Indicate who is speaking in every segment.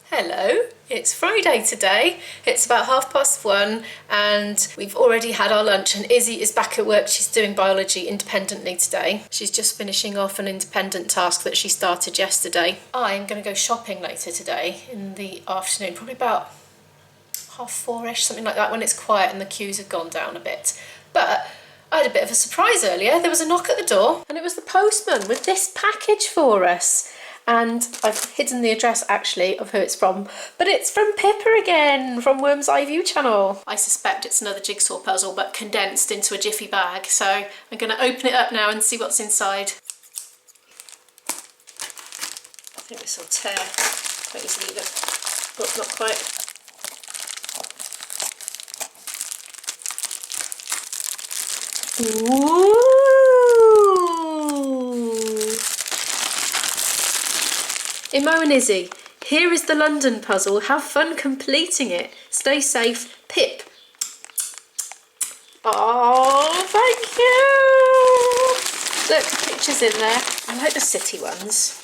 Speaker 1: Hello, it's Friday today. It's about 1:30 and we've already had our lunch and Izzy is back at work. She's doing biology independently today. She's just finishing off an independent task that she started yesterday. I'm going to go shopping later today in the afternoon, probably about 4:30ish, something like that, when it's quiet and the queues have gone down a bit. But I had a bit of a surprise earlier. There was a knock at the door and it was the postman with this package for us. And I've hidden the address actually of who it's from, but it's from Pippa again, from Worm's Eye View channel. I suspect it's another jigsaw puzzle, but condensed into a jiffy bag. So I'm going to open it up now and see what's inside. I think this will tear quite easily, look. Oh, not quite. Ooh! Imo and Izzy, here is the London puzzle. Have fun completing it. Stay safe, Pip. Oh, thank you. Look, pictures in there. I like the city ones.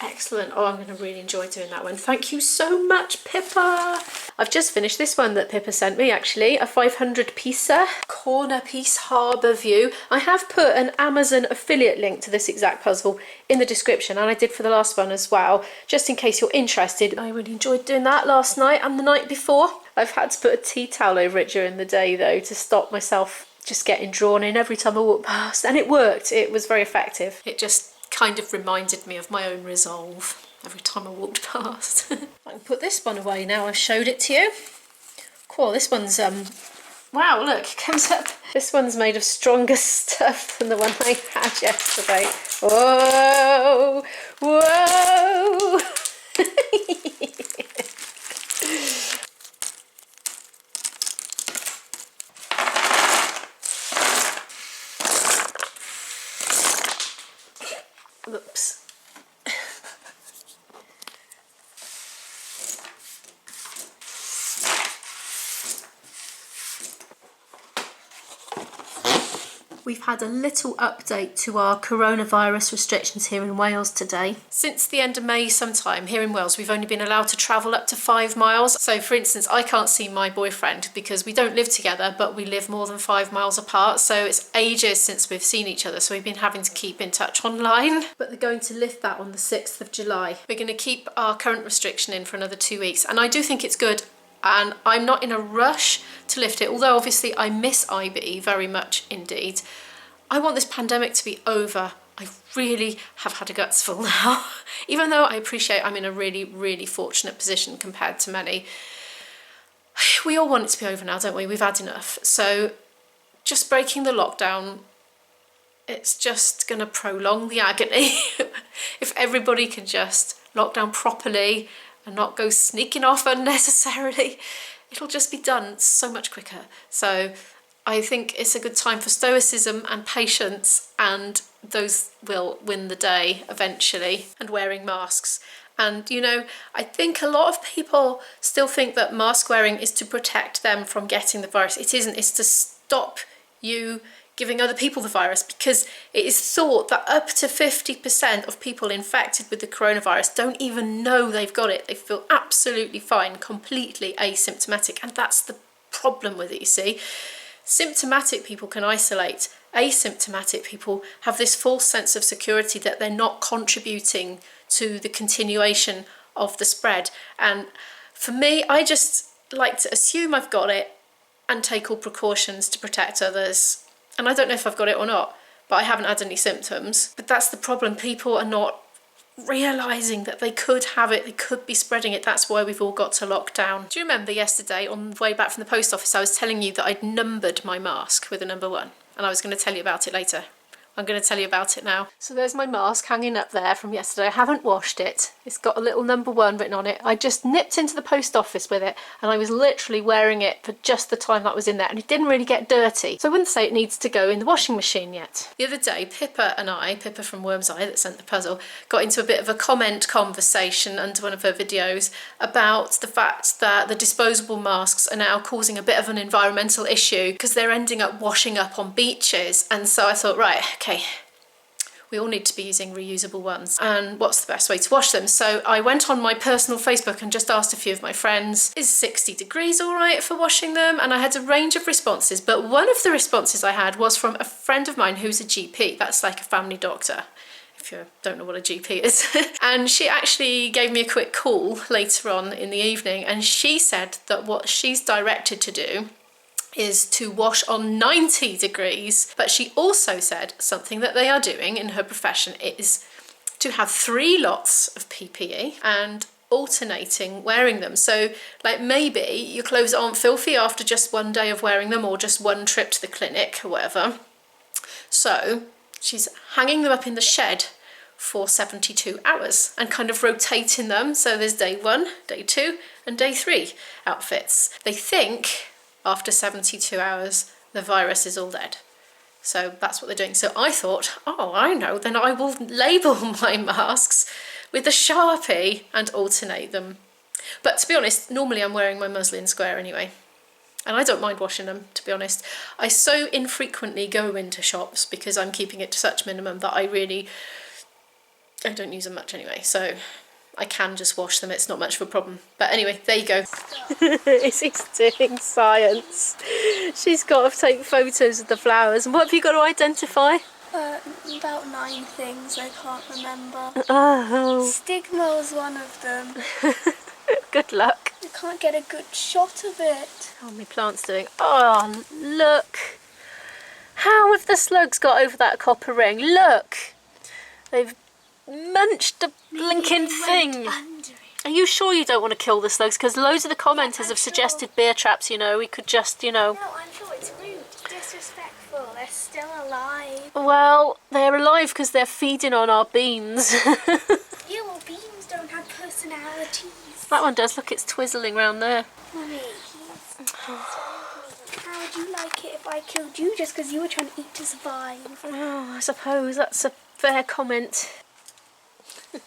Speaker 1: Excellent. Oh, I'm going to really enjoy doing that one. Thank you so much, Pippa. I've just finished this one that Pippa sent me, actually. A 500 piecer, corner piece harbour view. I have put an Amazon affiliate link to this exact puzzle in the description, and I did for the last one as well, just in case you're interested. I really enjoyed doing that last night and the night before. I've had to put a tea towel over it during the day, though, to stop myself just getting drawn in every time I walk past. And it worked. It was very effective. It just kind of reminded me of my own resolve every time I walked past. I can put this one away now I've showed it to you. Cool, this one's wow, look, it comes up. This one's made of stronger stuff than the one I had yesterday. Whoa, whoa. Oops. We've had a little update to our coronavirus restrictions here in Wales today. Since the end of May sometime here in Wales, we've only been allowed to travel up to 5 miles. So for instance, I can't see my boyfriend because we don't live together, but we live more than 5 miles apart. So it's ages since we've seen each other. So we've been having to keep in touch online. But they're going to lift that on the 6th of July. We're going to keep our current restriction in for another 2 weeks. And I do think it's good. And I'm not in a rush to lift it, although obviously I miss IBE very much indeed. I want this pandemic to be over. I really have had a guts full now. Even though I appreciate I'm in a really, really fortunate position compared to many. We all want it to be over now, don't we? We've had enough. So just breaking the lockdown, it's just going to prolong the agony. If everybody can just lock down properly and not go sneaking off unnecessarily, it'll just be done so much quicker. So I think it's a good time for stoicism and patience, and those will win the day eventually, and wearing masks. And you know, I think a lot of people still think that mask wearing is to protect them from getting the virus. It isn't. It's to stop you giving other people the virus, because it is thought that up to 50% of people infected with the coronavirus don't even know they've got it. They feel absolutely fine, completely asymptomatic, and that's the problem with it, you see. Symptomatic people can isolate. Asymptomatic people have this false sense of security that they're not contributing to the continuation of the spread. And for me, I just like to assume I've got it and take all precautions to protect others. And I don't know if I've got it or not, but I haven't had any symptoms. But that's the problem. People are not realising that they could have it, they could be spreading it. That's why we've all got to lock down. Do you remember yesterday on the way back from the post office, I was telling you that I'd numbered my mask with a number 1, and I was going to tell you about it later. I'm going to tell you about it now. So there's my mask hanging up there from yesterday. I haven't washed it. It's got a little number 1 written on it. I just nipped into the post office with it, and I was literally wearing it for just the time that was in there, and it didn't really get dirty. So I wouldn't say it needs to go in the washing machine yet. The other day, Pippa and I, Pippa from Worm's Eye that sent the puzzle, got into a bit of a comment conversation under one of her videos about the fact that the disposable masks are now causing a bit of an environmental issue because they're ending up washing up on beaches. And so I thought, right, okay, We all need to be using reusable ones. And what's the best way to wash them? So I went on my personal Facebook and just asked a few of my friends, is 60 degrees all right for washing them? And I had a range of responses, but one of the responses I had was from a friend of mine who's a GP. That's like a family doctor, if you don't know what a GP is. And she actually gave me a quick call later on in the evening, and she said that what she's directed to do is to wash on 90 degrees. But she also said something that they are doing in her profession is to have 3 lots of PPE and alternating wearing them. So like maybe your clothes aren't filthy after just one day of wearing them or just one trip to the clinic or whatever. So she's hanging them up in the shed for 72 hours and kind of rotating them. So there's day 1, day 2 and day 3 outfits. They think after 72 hours the virus is all dead. So that's what they're doing. So I thought, oh, I know, then I will label my masks with a Sharpie and alternate them. But to be honest, normally I'm wearing my muslin square anyway. And I don't mind washing them, to be honest. I so infrequently go into shops because I'm keeping it to such minimum that I don't use them much anyway. So I can just wash them, it's not much of a problem. But anyway, there you go. Izzy's doing science. She's got to take photos of the flowers. And what have you got to identify?
Speaker 2: About 9 things I can't remember.
Speaker 1: Oh.
Speaker 2: Stigma was one of them.
Speaker 1: Good luck.
Speaker 2: I can't get a good shot of it.
Speaker 1: How are my plants doing? Oh, look. How have the slugs got over that copper ring? Look. They've munched the blinking thing. Are you sure you don't want to kill the slugs? Because loads of the commenters have suggested bear traps, you know. We could just, you know.
Speaker 2: No, I'm sure it's rude. Disrespectful. They're still alive.
Speaker 1: Well, they're alive because they're feeding on our beans.
Speaker 2: Ew, beans don't have personalities.
Speaker 1: That one does. Look, it's twizzling round there.
Speaker 2: Mummy, how would you like it if I killed you just because you were trying to eat to survive?
Speaker 1: Oh, I suppose that's a fair comment. I've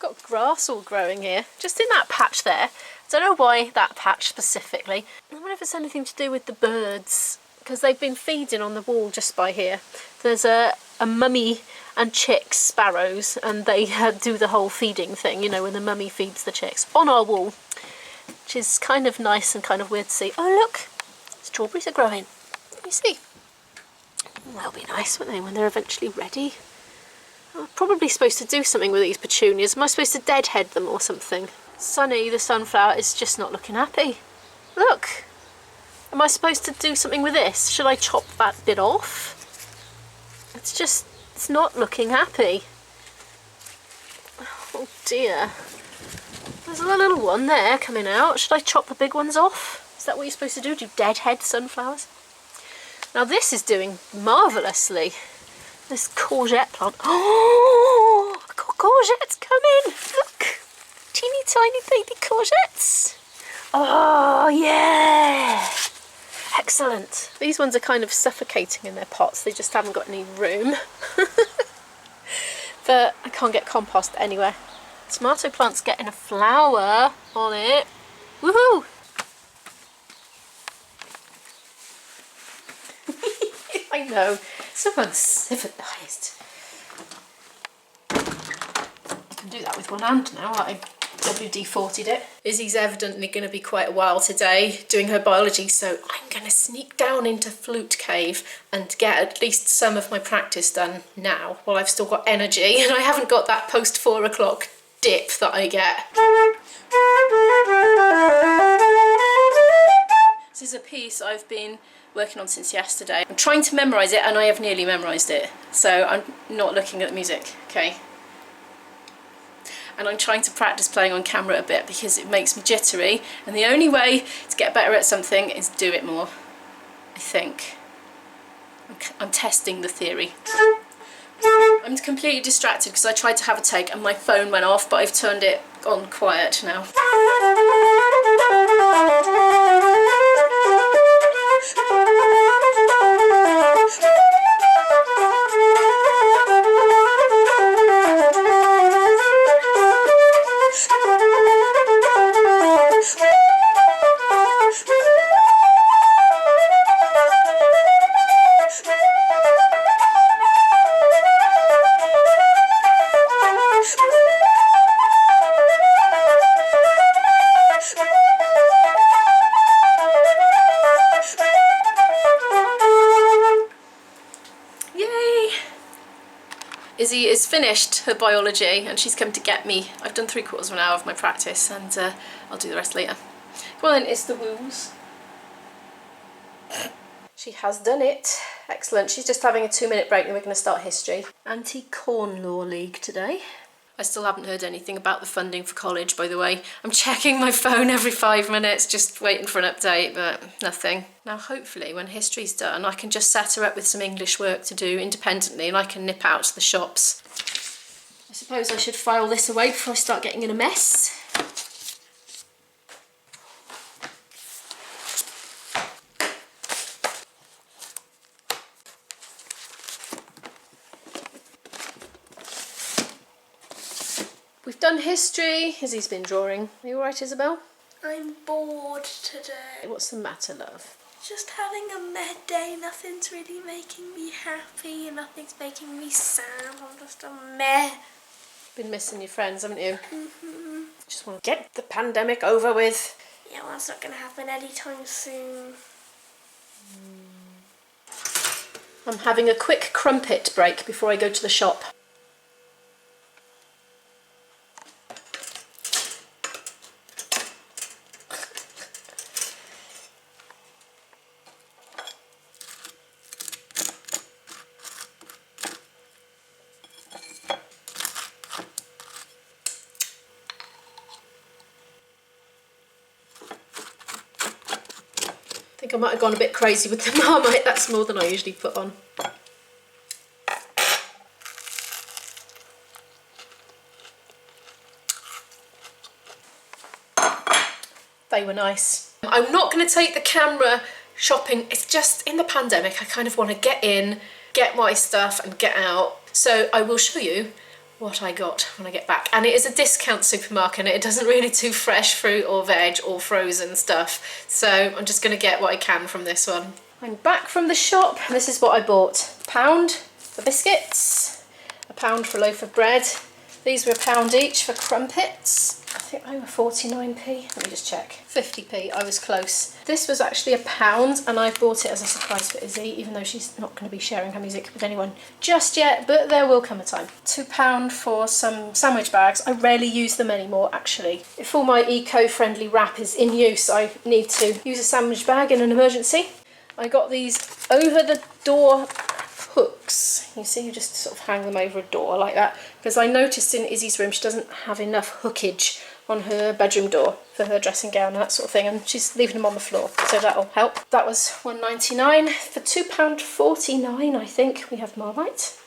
Speaker 1: got grass all growing here, just in that patch there. I don't know why that patch specifically. I wonder if it's anything to do with the birds, because they've been feeding on the wall just by here. There's a mummy and chicks, sparrows, and they do the whole feeding thing, you know, when the mummy feeds the chicks on our wall, which is kind of nice and kind of weird to see. Oh look, strawberries are growing. You see? They'll be nice, won't they, when they're eventually ready? I'm probably supposed to do something with these petunias. Am I supposed to deadhead them or something? Sunny, the sunflower, is just not looking happy. Look! Am I supposed to do something with this? Should I chop that bit off? It's not looking happy. Oh dear. There's a little one there coming out. Should I chop the big ones off? Is that what you're supposed to do? Do deadhead sunflowers? Now this is doing marvellously. This courgette plant. Oh, I've got courgettes coming. Look, teeny tiny baby courgettes. Oh yeah, excellent. These ones are kind of suffocating in their pots. They just haven't got any room. But I can't get compost anywhere. Tomato plant's getting a flower on it. Woohoo! I know, so uncivilised. You can do that with one hand now. I WD-40'd it. Izzy's evidently going to be quite a while today doing her biology, so I'm going to sneak down into Flute Cave and get at least some of my practice done now while I've still got energy and I haven't got that post 4 o'clock dip that I get. This is a piece I've been working on since yesterday. I'm trying to memorise it and I have nearly memorised it, so I'm not looking at the music, okay? And I'm trying to practice playing on camera a bit because it makes me jittery, and the only way to get better at something is do it more, I think. I'm testing the theory. I'm completely distracted because I tried to have a take and my phone went off, but I've turned it on quiet now. finished her biology and she's come to get me. I've done 3/4 of an hour of my practice and I'll do the rest later. Come on then, it's the woos. She has done it. Excellent. She's just having a 2-minute break and we're going to start history. Anti-Corn Law League today. I still haven't heard anything about the funding for college, by the way. I'm checking my phone every 5 minutes, just waiting for an update, but nothing. Now, hopefully, when history's done, I can just set her up with some English work to do independently and I can nip out to the shops. I suppose I should file this away before I start getting in a mess. We've done history. Izzy's been drawing. Are you alright, Isabel?
Speaker 2: I'm bored today.
Speaker 1: What's the matter, love?
Speaker 2: Just having a meh day. Nothing's really making me happy and nothing's making me sad. I'm just a meh.
Speaker 1: Been missing your friends, haven't you? Mm-hmm. Just want to get the pandemic over with.
Speaker 2: Yeah, well, that's not going to happen anytime soon.
Speaker 1: I'm having a quick crumpet break before I go to the shop. I think I might have gone a bit crazy with the Marmite. That's more than I usually put on. They were nice. I'm not going to take the camera shopping. It's just in the pandemic, I kind of want to get in, get my stuff and get out. So I will show you what I got when I get back. And it is a discount supermarket and it doesn't really do fresh fruit or veg or frozen stuff. So I'm just going to get what I can from this one. I'm back from the shop. This is what I bought. £1 for biscuits, £1 for a loaf of bread. These were £1 each for crumpets. I think they were 49p. Let me just check. 50p, I was close. This was actually £1 and I bought it as a surprise for Izzy, even though she's not going to be sharing her music with anyone just yet, but there will come a time. £2 for some sandwich bags. I rarely use them anymore, actually. If all my eco-friendly wrap is in use, I need to use a sandwich bag in an emergency. I got these over-the-door hooks. You see, you just sort of hang them over a door like that, because I noticed in Izzy's room she doesn't have enough hookage on her bedroom door for her dressing gown and that sort of thing, and she's leaving them on the floor, so that'll help. That was £1.99 for £2.49. I think we have Marmite.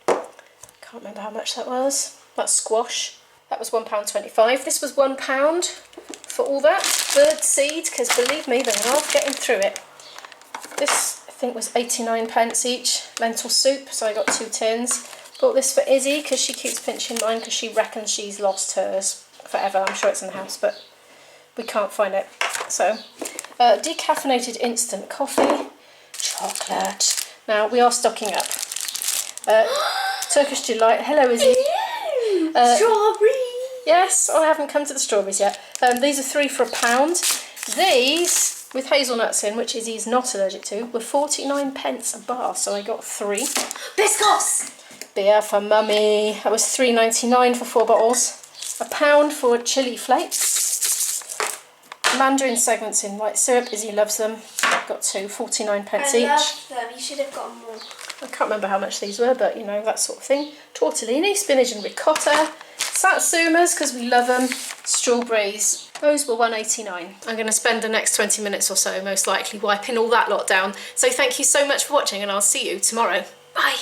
Speaker 1: Can't remember how much that was. That's squash. That was £1.25. This was £1 for all that. Bird seed, because believe me, they are getting through it. This I think was 89p each. Lentil soup, so I got 2 tins. Bought this for Izzy because she keeps pinching mine because she reckons she's lost hers forever. I'm sure it's in the house, but we can't find it. So, decaffeinated instant coffee, chocolate. Now we are stocking up. Turkish Delight. Hello, Izzy.
Speaker 2: Strawberry.
Speaker 1: Yes, I haven't come to the strawberries yet. These are 3 for £1. These, with hazelnuts in, which Izzy is not allergic to, were 49p a bar, so I got 3.
Speaker 2: Biscuits.
Speaker 1: Beer for mummy. That was £3.99 for 4 bottles. £1 for chili flakes. Mandarin segments in white syrup. Izzy loves them. Got 2, 49p each.
Speaker 2: I love them. You should have got more.
Speaker 1: I can't remember how much these were, but you know, that sort of thing. Tortellini, spinach and ricotta. Satsumas, because we love them. Strawberries. Those were £1.89. I'm going to spend the next 20 minutes or so most likely wiping all that lot down. So thank you so much for watching and I'll see you tomorrow. Bye.